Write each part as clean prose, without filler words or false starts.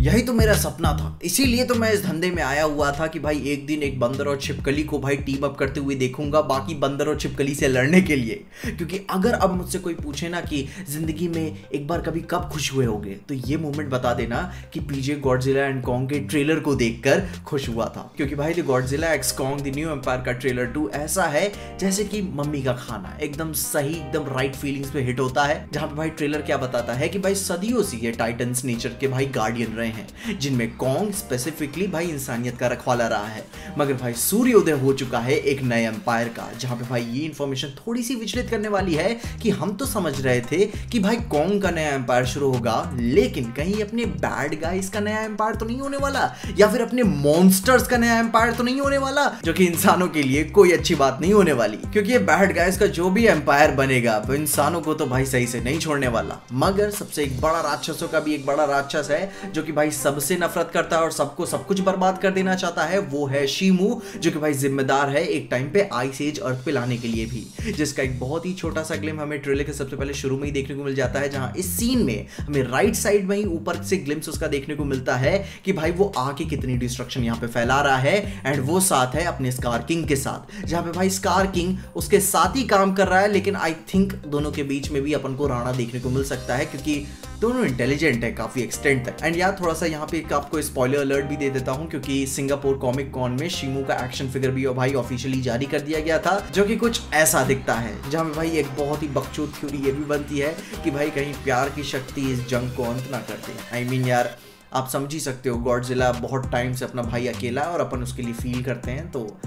यही तो मेरा सपना था, इसीलिए तो मैं इस धंधे में आया हुआ था कि भाई एक दिन एक बंदर और छिपकली को भाई टीम अप करते हुए देखूंगा बाकी बंदर और छिपकली से लड़ने के लिए। क्योंकि अगर अब मुझसे कोई पूछे ना कि जिंदगी में एक बार कभी कब खुश हुए होगे, तो ये मोमेंट बता देना कि पीजे गॉडजिला एंड कॉन्ग के ट्रेलर को देखकर खुश हुआ था। क्योंकि भाई the Godzilla x Kong the New Empire का ट्रेलर 2 ऐसा है जैसे कि मम्मी का खाना, एकदम सही, एकदम राइट फीलिंग्स पे हिट होता है। जहां पे भाई ट्रेलर क्या बताता है कि भाई सदियों से ये टाइटन्स नेचर के भाई गार्डियन रहे हैं, जिनमें कॉन्ग स्पेसिफिकली भाई इंसानियत का रखवाला रहा है। मगर भाई सूर्योदय हो चुका है एक नए एम्पायर का, जहां पे भाई ये इंफॉर्मेशन थोड़ी सी विचलित करने वाली है कि हम तो समझ रहे थे कि भाई कॉन्ग का नया एम्पायर शुरू होगा, लेकिन कहीं अपने बैड गाइस का नया एम्पायर तो नहीं होने वाला, या फिर अपने मॉन्स्टर्स का नया एम्पायर तो नहीं होने वाला, जो कि इंसानों के लिए कोई अच्छी बात नहीं होने वाली। क्योंकि ये बैड गाइस का जो भी एम्पायर बनेगा तो इंसानों को तो भाई सही से नहीं छोड़ने वाला। मगर सबसे एक बड़ा राक्षसों का भी एक बड़ा राक्षस है जो कि भाई सबसे नफरत करता है और सबको सब कुछ बर्बाद कर देना चाहता है, वो है शीमू, जो कि भाई जिम्मेदार है एक टाइम पे आइस एज अर्थ पे लाने के लिए भी, जिसका एक बहुत ही छोटा सा ग्लिम हमें ट्रेलर के सबसे पहले शुरू में ही देखने को मिल जाता है। जहां इस सीन में हमें राइट साइड में ही ऊपर से ग्लिम्स उसका देखने को मिलता है कि भाई वो आके कितनी डिस्ट्रक्शन यहाँ पे फैला रहा है, एंड वो साथ है अपने स्कार किंग के साथ, जहां पे भाई स्कार किंग उसके साथ ही काम कर रहा है। लेकिन आई थिंक दोनों के बीच में भी अपन को राणा देखने को मिल सकता है, क्योंकि दोनों इंटेलिजेंट है काफी एक्सटेंट तक। एंड यार थोड़ा सा यहाँ पे आपको स्पॉइलर अलर्ट भी दे देता हूँ, क्योंकि सिंगापुर कॉमिक कॉन में शीमू का एक्शन फिगर भी भाई ऑफिशियली जारी कर दिया गया था, जो कि कुछ ऐसा दिखता है, जहाँ पे भाई एक बहुत ही बकचोद थ्योरी ये भी बनती है कि भाई कहीं प्यार की शक्ति इस जंग को अंत ना कर दे। आई मीन यार आप समझ ही सकते हो, गॉडजिला बहुत टाइम से अपना भाई अकेला है और अपन उसके लिए फील करते हैं, तो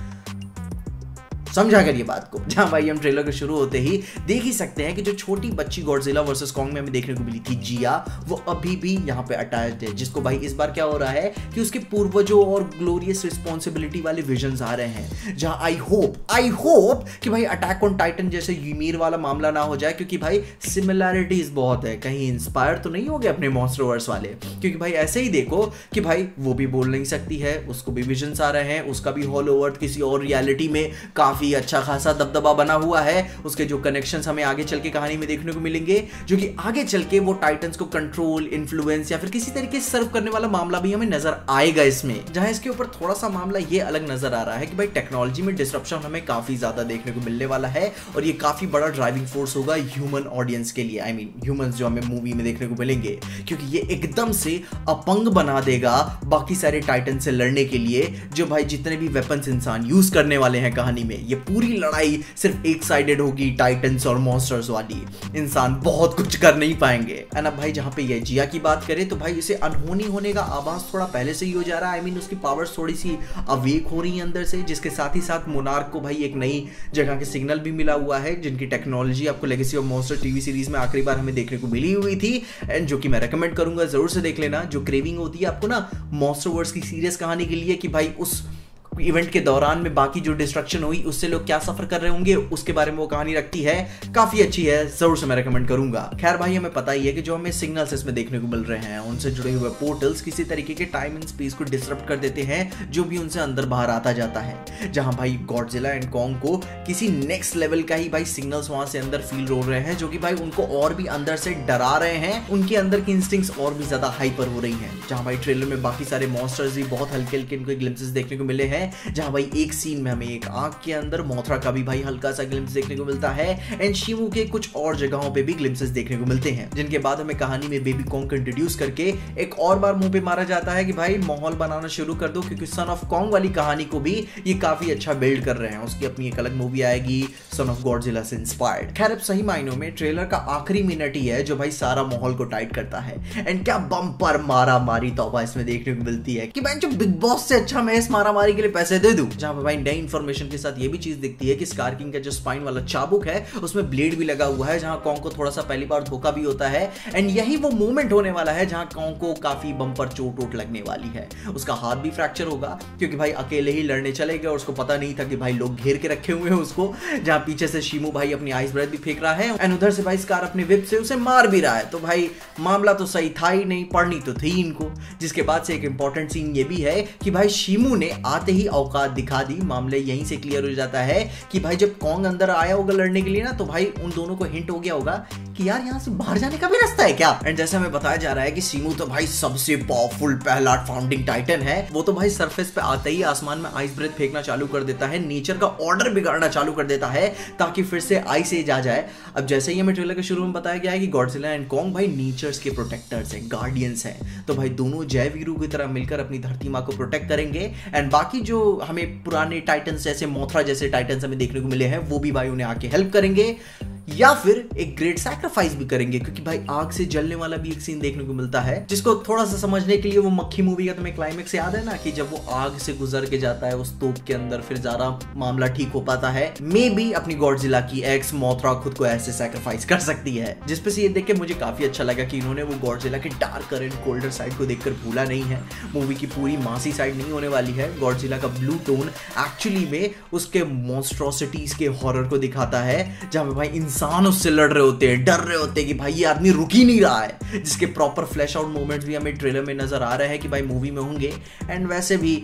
समझा कर ये बात को। जहां भाई हम ट्रेलर के शुरू होते ही देख ही सकते हैं कि जो छोटी बच्ची गॉडजिला वर्सेस कॉन्ग में हमें देखने को मिली थी जिया, वो अभी भी यहाँ पे अटैच्ड है, जिसको भाई इस बार क्या हो रहा है कि उसके पूर्वजों और ग्लोरियस रिस्पॉन्सिबिलिटी वाले विजन्स आ रहे हैं। जहां आई होप कि भाई अटैक ऑन टाइटन जैसे यूमीर वाला मामला ना हो जाए, क्योंकि भाई सिमिलैरिटीज बहुत है, कहीं इंस्पायर तो नहीं हो गए अपने मॉन्स्टरवर्स वाले। क्योंकि भाई ऐसे ही देखो कि भाई वो भी बोल नहीं सकती है, उसको भी विजन्स आ रहे हैं, उसका भी हॉलो अर्थ किसी और रियलिटी में काफी अच्छा खासा दबदबा बना हुआ है, उसके जो कनेक्शंस हमें आगे चल के कहानी में देखने को मिलेंगे, जो कि आगे चल के वो टाइटन्स को कंट्रोल, इन्फ्लुएंस या फिर किसी तरीके से सर्व करने वाला मामला भी हमें नजर आएगा इसमें। जहां इसके ऊपर थोड़ा सा मामला ये अलग नजर आ रहा है कि भाई टेक्नोलॉजी में डिसरप्शन हमें काफी ज्यादा देखने को मिलने वाला है, और ये काफी बड़ा ड्राइविंग फोर्स होगा ह्यूमन ऑडियंस के लिए। आई मीन ह्यूमंस जो हमें मूवी में देखने को मिलेंगे, क्योंकि ये एकदम से अपंग बना देगा बाकी सारे टाइटन से लड़ने के लिए, जो भाई जितने भी वेपन्स इंसान यूज करने वाले हैं कहानी में। ये पूरी लड़ाई सिर्फ एक साइडेड होगी, टाइटन्स और मॉन्स्टर्स वाली, इंसान बहुत कुछ कर नहीं पाएंगे। एंड अब भाई जहां पे ये जिया की बात करें तो भाई इसे अनहोनी होने का आभास थोड़ा पहले से ही हो जा रहा है। आई मीन उसकी पावर्स थोड़ी सी अवेक हो रही है अंदर से, जिसके साथ ही साथ मोनार्क को भाई एक नई जगह के सिग्नल भी मिला हुआ है, जिनकी टेक्नोलॉजी आपको legacy of monster TV series में आखिरी बार हमें देखने को मिली हुई थी, एंड जो कि मैं रेकमेंड करूंगा जरूर से देख लेना। जो क्रेविंग होती है आपको ना मॉन्स्टरवर्स की सीरियस कहानी के लिए, कि भाई उस इवेंट के दौरान में बाकी जो डिस्ट्रक्शन हुई उससे लोग क्या सफर कर रहे होंगे, उसके बारे में वो कहानी रखती है, काफी अच्छी है, जरूर से मैं रेकमेंड करूंगा। खैर भाई हमें पता ही है कि जो हमें सिग्नल्स इसमें देखने को मिल रहे हैं, उनसे जुड़े हुए पोर्टल्स किसी तरीके के टाइम एंड स्पेस को डिस्टर्ब कर देते हैं, जो भी उनसे अंदर बाहर आता जाता है। जहां भाई गॉडजिला एंड कॉन्ग को किसी नेक्स्ट लेवल का ही भाई सिग्नल्स वहां से अंदर फील हो रहे हैं, जो कि भाई उनको और भी अंदर से डरा रहे हैं, उनके अंदर की इंस्टिंक्ट्स और भी ज्यादा हाइपर हो रही हैं। जहां भाई ट्रेलर में बाकी सारे मॉन्स्टर्स भी बहुत हल्के हल्के इनको ग्लिम्पसेस देखने को मिले हैं, जहां भाई एक सीन में हमें एक आंख के अंदर मोथरा का भी भाई हल्का सा ग्लिम्स देखने को मिलता है, एंड शीमू के कुछ और जगहों पे भी ग्लिम्सेस देखने को मिलते हैं, जिनके बाद हमें कहानी में बेबी कॉन्ग को इंट्रोड्यूस करके एक और बार मुंह पे मारा जाता है कि भाई माहौल बनाना शुरू कर दो, क्योंकि सन ऑफ कॉन्ग वाली कहानी को भी ये काफी अच्छा बिल्ड कर रहे हैं। उसकी अपनी एक अलग मूवी आएगी सन ऑफ गॉडजिला से इंस्पायर्ड। खैर अब सही मायनों में ट्रेलर का आखिरी मिनट ही है जो भाई सारा माहौल को टाइट करता है, एंड क्या बम्पर मारा मारी तौबा इसमें देखने को मिलती है कि मैं जो बिग बॉस से अच्छा मैं इस मारा मारी के लिए पैसे दे दूं। जहां भाई नई इंफॉर्मेशन के साथ ये भी चीज दिखती है कि स्कार किंग का जो स्पाइन वाला चाबुक है उसमें ब्लेड भी लगा हुआ है, जहां कॉन्ग को थोड़ा सा पहली बार धोखा भी होता है, एंड यही वो मोमेंट होने वाला है जहां कॉन्ग को काफी बम्पर चोट वोट लगने वाली है। उसका हाथ भी फ्रैक्चर होगा, क्योंकि भाई अकेले ही लड़ने चले गए और उसको पता नहीं था कि भाई लोग घेर के रखे हुए हैं उसको, जहां पीछे से शीमू भाई अपनी आइस ब्रेथ भी फेंक रहा है, एंड उधर से भाई स्कार अपने विप से उसे मार भी रहा है। तो भाई मामला तो सही था ही नहीं, पढ़नी तो थी इनको। जिसके बाद से एक इंपॉर्टेंट सीन ये भी है कि भाई शीमू ने आते ही ही औकात दिखा दी। मामले यहीं से क्लियर हो जाता है कि भाई जब कॉन्ग अंदर आया होगा लड़ने के लिए ना, तो भाई उन दोनों को हिंट हो गया होगा कि यार यहाँ से बाहर जाने का भी रास्ता है क्या। एंड जैसे हमें बताया जा रहा है कि सीमू तो भाई सबसे पावरफुल पहला फाउंडिंग टाइटन है। वो तो भाई सरफेस पे आते ही आसमान में आइस ब्रेथ फेंकना चालू कर देता है, नेचर का ऑर्डर बिगाड़ना चालू कर देता है ताकि फिर से आइस एज आ जाए। अब जैसे ही हमें ट्रेलर के शुरू में बताया गया है कि गॉडजिला एंड कॉन्ग भाई नेचर्स के प्रोटेक्टर्स हैं, गार्डियंस हैं, तो भाई दोनों जय वीरों की तरह मिलकर अपनी धरती माँ को प्रोटेक्ट करेंगे। एंड बाकी जो हमें पुराने टाइटन्स जैसे मोथरा जैसे टाइटन्स हमें देखने को मिले हैं वो भी भाई उन्हें आके हेल्प करेंगे या फिर एक ग्रेट सैक्रिफाइस भी करेंगे, क्योंकि भाई आग से जलने वाला भी एक सीन देखने को मिलता है जिसको थोड़ा सा समझने के लिए वो मक्खी मूवी का तुम्हें क्लाइमेक्स याद है ना, कि जब वो आग से गुजर के जाता है उस तोप के अंदर, फिर ज्यादा मामला ठीक हो पाता है। मे बी अपनी गॉडजिला की एक्स मोथरा खुद को ऐसे सैक्रिफाइस कर सकती है, जिसपे से ये देख के मुझे काफी अच्छा लगा कि इन्होंने वो गॉडजिला के डार्कर एंड कोल्डर साइड को देखकर भूला नहीं है। मूवी की पूरी मासी साइड नहीं होने वाली है। गॉडजिला का ब्लू टोन एक्चुअली में उसके मॉन्स्ट्रोसिटीज के हॉरर को दिखाता है, जहां पे भाई इंसान उससे लड़ रहे होते हैं, डर रहे होते हैं कि भाई ये आदमी रुक ही नहीं रहा है, जिसके प्रॉपर फ्लैश आउट मोमेंट्स भी हमें ट्रेलर में नजर आ रहे हैं कि भाई मूवी में होंगे। एंड वैसे भी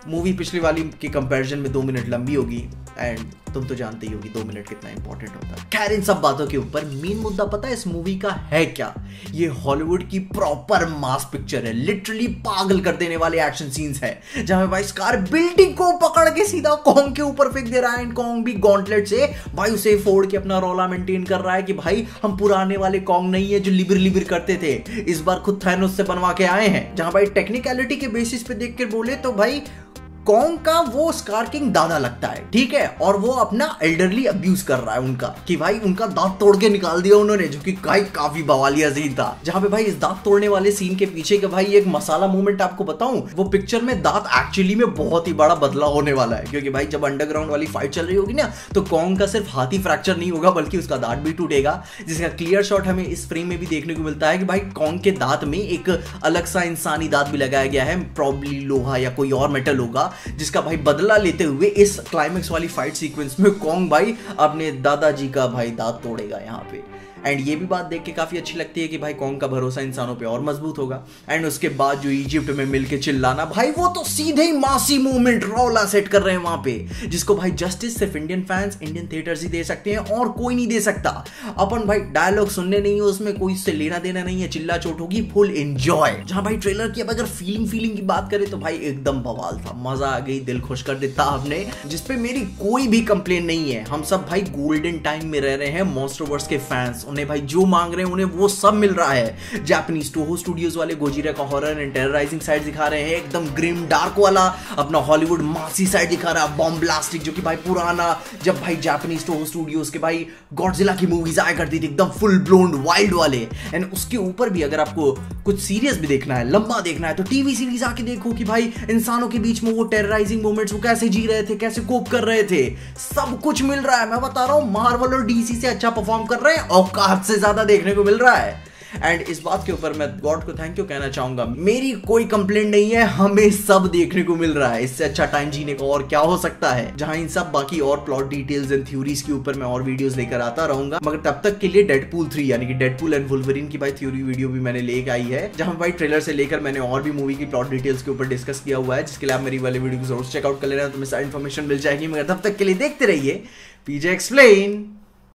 मूवी पिछली वाली के कंपैरिजन में 2 मिनट लंबी होगी, एंड तुम तो जानते ही होगी 2 मिनट कितना इंपॉर्टेंट होता है। खैर इन सब बातों के ऊपर मेन मुद्दा पता है इस मूवी का है क्या? ये हॉलीवुड की प्रॉपर मास पिक्चर है, लिटरली पागल कर देने वाले एक्शन सीन्स है, जहां भाई स्कार बिल्डिंग को पकड़ के सीधा कॉन्ग के ऊपर फेंक दे रहा है, एंड कॉन्ग भी गॉन्टलेट से भाई उसे फोड़ के अपना रोला मेंटेन कर रहा है कि भाई हम पुराने वाले कॉन्ग नहीं है जो लिबिर लिबिर करते थे, इस बार खुद थैनोस से बनवा के आए हैं। जहां भाई टेक्निकलिटी के बेसिस पे देख के बोले तो भाई कॉन्ग का वो स्कार किंग दादा लगता है, ठीक है, और वो अपना एल्डरली अब्यूज कर रहा है उनका, कि भाई उनका दांत तोड़ के निकाल दिया उन्होंने, जो कि काफी बवालिया सीन था। जहां पे भाई इस दांत तोड़ने वाले सीन के पीछे का भाई एक मसाला मूवमेंट आपको बताऊं, वो पिक्चर में दांत एक्चुअली में बहुत ही बड़ा बदलाव होने वाला है, क्योंकि भाई जब अंडरग्राउंड वाली फाइट चल रही होगी ना, तो कॉन्ग का सिर्फ हाथ ही फ्रैक्चर नहीं होगा बल्कि उसका दांत भी टूटेगा, जिसका क्लियर शॉट हमें इस फ्रेम में भी देखने को मिलता है कि भाई कॉन्ग के दांत में एक अलग सा इंसानी दांत भी लगाया गया है, प्रॉब्ली लोहा या कोई और मेटल होगा, जिसका भाई बदला लेते हुए इस क्लाइमेक्स वाली फाइट सीक्वेंस में कॉन्ग भाई अपने दादाजी का भाई दांत तोड़ेगा यहाँ पे। एंड ये भी बात देख के काफी अच्छी लगती है कि भाई कॉन्ग का भरोसा इंसानों पे और मजबूत होगा। एंड उसके बाद जो इजिप्ट में मिलके चिल्लाना, भाई वो तो सीधे ही मासी मूवमेंट रौला सेट कर रहे हैं वहां पे, जिसको भाई जस्टिस सिर्फ इंडियन फैंस, इंडियन थिएटर्स ही दे सकते हैं और कोई नहीं दे सकता। अपन भाई डायलॉग सुनने नहीं है, उसमें कोई इससे लेना देना नहीं है, चिल्ला चोट होगी, फुल एंजॉय। जहां भाई ट्रेलर की अब अगर फीलिंग की बात करें तो भाई एकदम बवाल था, मजा आ गई, दिल खुश कर देता आपने, जिसपे मेरी कोई भी कंप्लेन नहीं है। हम सब भाई गोल्डन टाइम में रह रहे हैं मॉन्स्टरवर्स के फैंस, उन्हें भाई जो मांग रहे हैं उन्हें वो सब मिल रहा है। जापानीज टोहो स्टूडियोज वाले गोजिरा का हॉरर एंड टेरराइजिंग साइड दिखा रहे हैं, एकदम ग्रिम डार्क वाला अपना हॉलीवुड मासी साइड दिखा रहा है, बॉम्ब ब्लास्टिक, जो कि भाई पुराना जब भाई जापानीज टोहो स्टूडियोज के भाई गॉडजिला की मूवीज आया करती थी, एकदम फुल ब्लोन वाइल्ड वाले। एंड उसके ऊपर भी अगर आपको कुछ सीरियस भी देखना है, लंबा देखना है, तो टीवी सीरीज आके देखो कि भाई इंसानों के बीच में वो टेरराइजिंग मोमेंट्स वो कैसे जी रहे थे, कैसे कोप कर रहे थे, सब कुछ मिल रहा है। मैं बता रहा हूं मार्वल और डीसी से अच्छा परफॉर्म कर रहे हैं, औकात से ज्यादा देखने को मिल रहा है। एंड इस बात के ऊपर मैं गॉड को थैंक यू कहना चाहूंगा, मेरी कोई कंप्लेंट नहीं है, हमें सब देखने को मिल रहा है, इससे अच्छा टाइम जीने को और क्या हो सकता है। जहां इन सब बाकी और प्लॉट डिटेल्स एंड थ्योरीज के ऊपर मैं और वीडियोस लेकर आता रहूंगा, मगर तब तक के लिए डेडपूल 3 यानी कि डेडपूल एंड वुल्वरीन की भाई थ्योरी वीडियो भी मैंने लेकर आई है, जहां भाई ट्रेलर से लेकर मैंने और भी मूवी की प्लॉट डिटेल्स के ऊपर डिस्कस किया हुआ है, जिसके लिए आप मेरी वाले वीडियो को जरूर चेकआउट कर लेना, तुम्हें सारी इन्फॉर्मेशन मिल जाएगी। मगर तब तक के लिए देखते रहिए पीजे एक्सप्लेन।